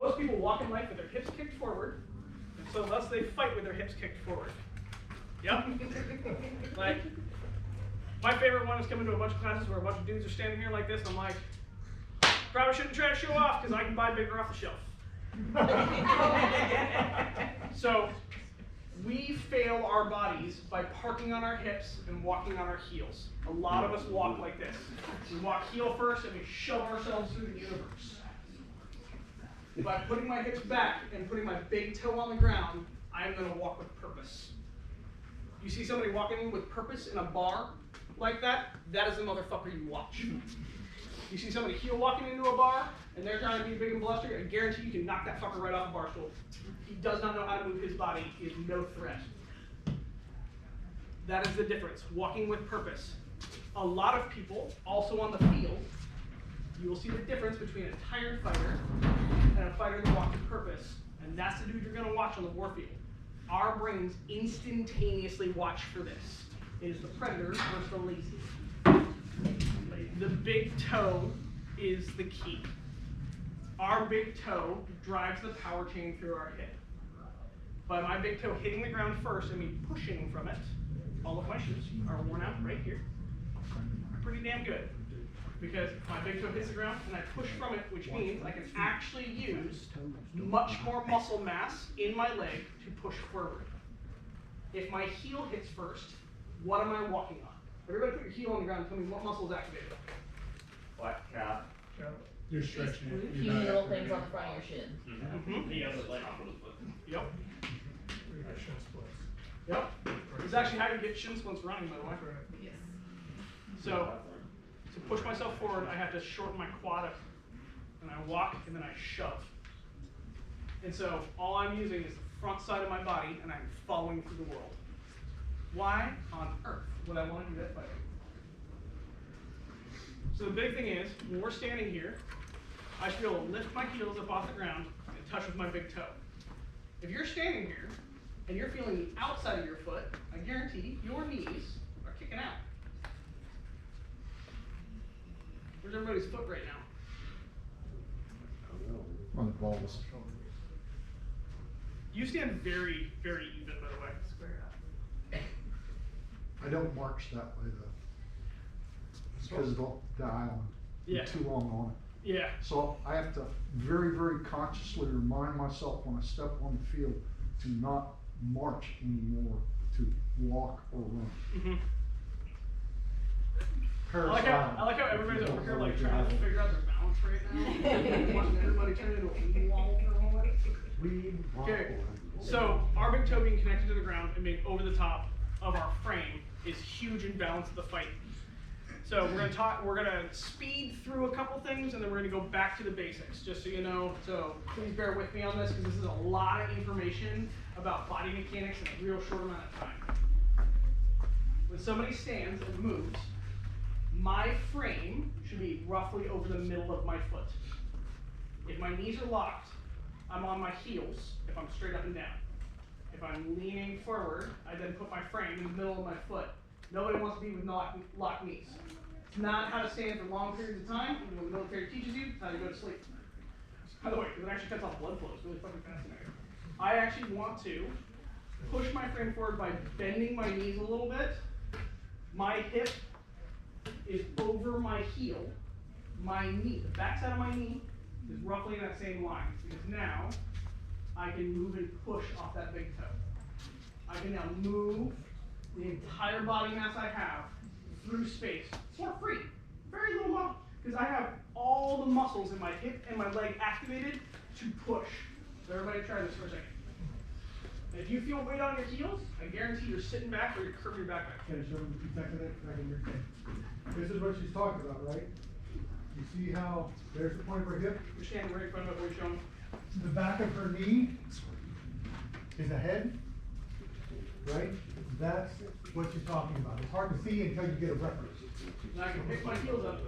Most people walk in life with their hips kicked forward, and so thus they fight with their hips kicked forward. Yep. Like, my favorite one is coming to a bunch of classes where a bunch of dudes are standing here like this, and I'm like, probably shouldn't try to show off because I can buy bigger off the shelf. So, we fail our bodies by parking on our hips and walking on our heels. A lot of us walk like this. We walk heel first and we shove ourselves through the universe. By putting my hips back and putting my big toe on the ground, I'm going to walk with purpose. You see somebody walking with purpose in a bar like that, that is the motherfucker you watch. You see somebody heel walking into a bar and they're trying to be big and blustery, I guarantee you can knock that fucker right off a bar stool. He does not know how to move his body. He is no threat. That is the difference, walking with purpose. A lot of people, also on the field, you will see the difference between a tired fighter and a fighter that walks with purpose. And that's the dude you're going to watch on the war field. Our brains instantaneously watch for this. It is the predator versus the lazy. The big toe is the key. Our big toe drives the power chain through our hip. By my big toe hitting the ground first and me pushing from it, all of my shoes are worn out right here. Pretty damn good. Because my big toe hits the ground and I push from it, which means I can actually use much more muscle mass in my leg to push forward. If my heel hits first, what am I walking on? Everybody put your heel on the ground and tell me what muscle is activated. What? Calf. You're stretching it. Few little things on the front of your shin. Mm-hmm. He has his leg off of his foot. Yep. Shin splits. Yep. It's actually how you get shin splints running, by the way. Yes. So, to push myself forward, I have to shorten my quad up. And I walk, and then I shove. And so, all I'm using is the front side of my body, and I'm falling through the world. Why on earth would I want to do that fighting? So the big thing is, when we're standing here, I should be able to lift my heels up off the ground and touch with my big toe. If you're standing here, and you're feeling the outside of your foot, I guarantee your knees are kicking out. Where's everybody's foot right now? On the balls. You stand very, very even, by the way. Square up. I don't march that way though. Because of the island. Yeah. Too long on it. Yeah. So I have to very, very consciously remind myself when I step on the field to not march anymore, to walk or run. Mm-hmm. Parasite. I like how everybody's over here like trying to figure out their balance right now. Watching everybody turn into a wall for a moment. Okay, so our big toe being connected to the ground and being over the top of our frame is huge in balance of the fight. So we're gonna speed through a couple things and then we're gonna go back to the basics, just so you know. So please bear with me on this because this is a lot of information about body mechanics in a real short amount of time. When somebody stands and moves, my frame should be roughly over the middle of my foot. If my knees are locked, I'm on my heels if I'm straight up and down. If I'm leaning forward, I then put my frame in the middle of my foot. Nobody wants to be with locked knees. It's not how to stand for long periods of time. Even when the military teaches you, it's how to go to sleep. By the way, because it actually cuts off blood flow. It's really fucking fascinating. I actually want to push my frame forward by bending my knees a little bit. My hip is over my heel. My knee, the backside of my knee, is roughly in that same line. Because now, I can move and push off that big toe. I can now move the entire body mass I have through space. It's for free. Very little muscle. Because I have all the muscles in my hip and my leg activated to push. So everybody try this for a second. And if you feel weight on your heels, I guarantee you're sitting back or you're curving your back. Can I show them exactly that? This is what she's talking about, right? You see how there's the point of her hip? You're standing right in front of it, we're showing. The back of her knee is a head, right? That's what she's talking about. It's hard to see until you get a reference. And I can pick my heels up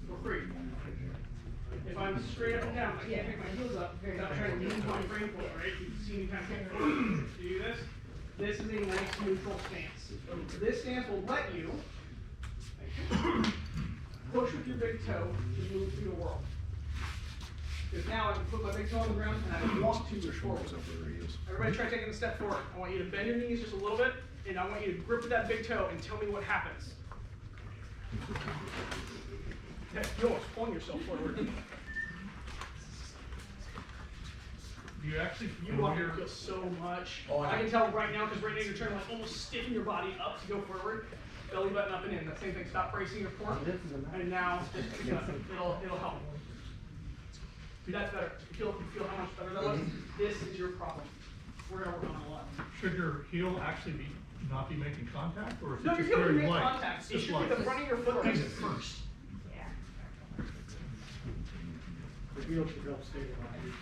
for free. If I'm straight up and down, I can't pick my heels up without trying to move my frame forward, right? You can see me kind of kick forward. Do you do this? This is a nice neutral stance. This stance will let you push with your big toe to move through the world. Because now I can put my big toe on the ground and I want to move forward. Everybody try taking a step forward. I want you to bend your knees just a little bit, and I want you to grip with that big toe and tell me what happens. Okay, you're almost pulling yourself forward. You actually You want to feel so much. I can tell right now, because right now you're trying to like almost stiffen your body up to go forward. Belly button up and in. That same thing. Stop bracing your core. And now just pick it up. It'll help. See, that's better. You feel how much better that was? This is your problem. We're gonna work on it a lot. Should your heel actually not be making contact, or is No, it your just heel can very make light? contact. It Just should light. be the front of your foot makes it first.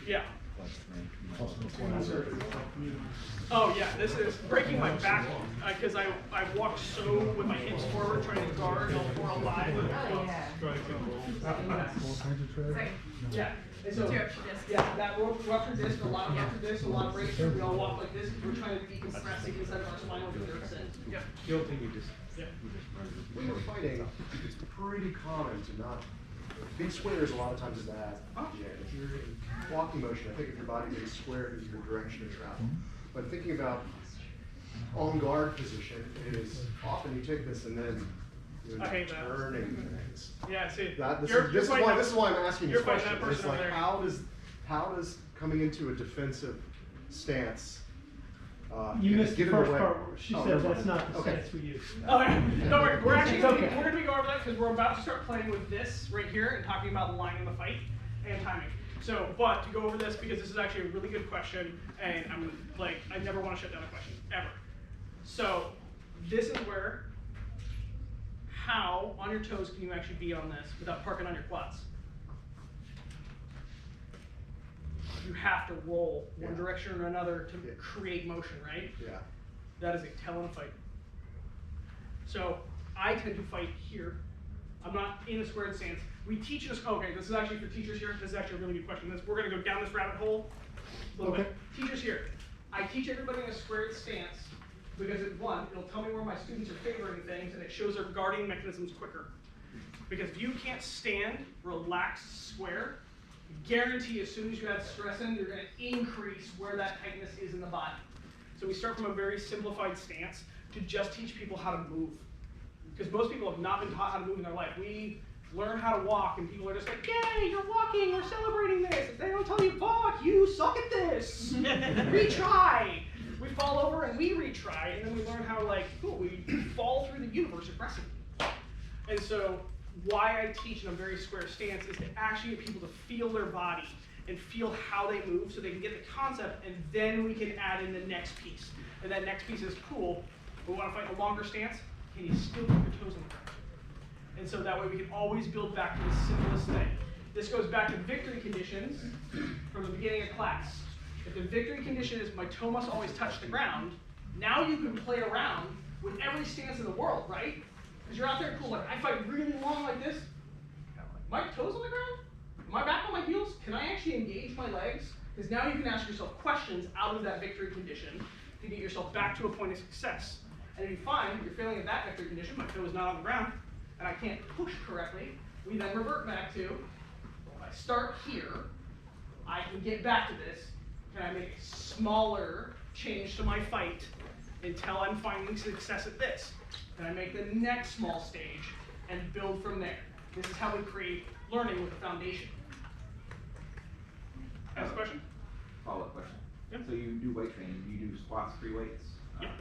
Yeah. Oh yeah, this is breaking my back because I walked so with my hips forward trying to guard or alive. Yeah. And so, yeah, that ruptured disc, a lot of ruptured disc, a lot of breakthrough. We all walk like this. We're trying to decompress the inside of our spinal nerve center. Yeah. The only thing you just. Yeah. When you're fighting, it's pretty common to not. Being squares a lot of times is bad. Yeah, if you're in walking motion, I think if your body being squared is your direction of travel. But thinking about on guard position is often you take this and then you're I hate that. turning things. Yeah. See, This is why I'm asking you're this fighting question. that It's person like over there. how does coming into a defensive stance You missed the given first away- part where she Oh, said never that's mind. not the Okay. stance we use. Oh, yeah. Don't worry. We're actually It's okay. we're gonna be going over that because we're about to start playing with this right here and talking about the line in the fight and timing. So, but to go over this because this is actually a really good question, and I'm like I never want to shut down a question ever. So, this is where how on your toes can you actually be on this without parking on your quads? You have to roll one Yeah. direction or another to Yeah. create motion, right? Yeah. That is a tell in a fight. So I tend to fight here. I'm not in a squared stance. We teach us. Okay, this is actually for teachers here. This is actually a really good question. We're going to go down this rabbit hole a little bit. Teachers here. I teach everybody in a squared stance because it'll tell me where my students are favoring things, and it shows their guarding mechanisms quicker. Because if you can't stand relaxed square, guarantee as soon as you add stress in, you're going to increase where that tightness is in the body. So we start from a very simplified stance to just teach people how to move. Because most people have not been taught how to move in their life. We learn how to walk and people are just like, yay, you're walking, we're celebrating this. If they don't tell you, fuck, you suck at this. Retry. We fall over and we retry, and then we learn how like, cool, we fall through the universe aggressively. And so why I teach in a very square stance is to actually get people to feel their body and feel how they move so they can get the concept, and then we can add in the next piece. And that next piece is cool, but we want to fight in a longer stance, can you still keep your toes on the ground? And so that way we can always build back to the simplest thing. This goes back to victory conditions from the beginning of class. If the victory condition is my toe must always touch the ground, now you can play around with every stance in the world, right? Because you're out there, cool, like I fight really long like this. My toes on the ground? Am I back on my heels? Can I actually engage my legs? Because now you can ask yourself questions out of that victory condition to get yourself back to a point of success. And if you find you're failing at that victory condition, my toe is not on the ground, and I can't push correctly, we then revert back to, if I start here, I can get back to this. Can I make a smaller change to my fight until I'm finding success at this? Can I make the next small stage and build from there? This is how we create learning with a foundation. Ask a question? Follow-up question. Yep. So you do weight training, you do squats, free weights? Yep.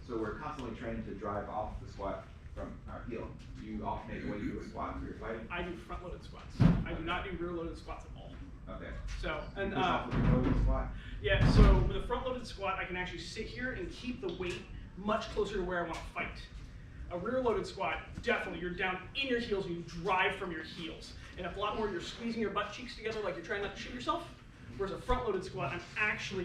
So we're constantly trained to drive off the squat from our heel. Do you alternate the way you do a squat for your fighting? I do front-loaded squats. I do not do rear-loaded squats at all. Okay. So, and Push off the rear-loaded squat? yeah, so with a front-loaded squat, I can actually sit here and keep the weight much closer to where I want to fight. A rear-loaded squat, definitely, you're down in your heels and you drive from your heels. And a lot more, you're squeezing your butt cheeks together like you're trying not to shoot yourself. Whereas a front-loaded squat, I'm actually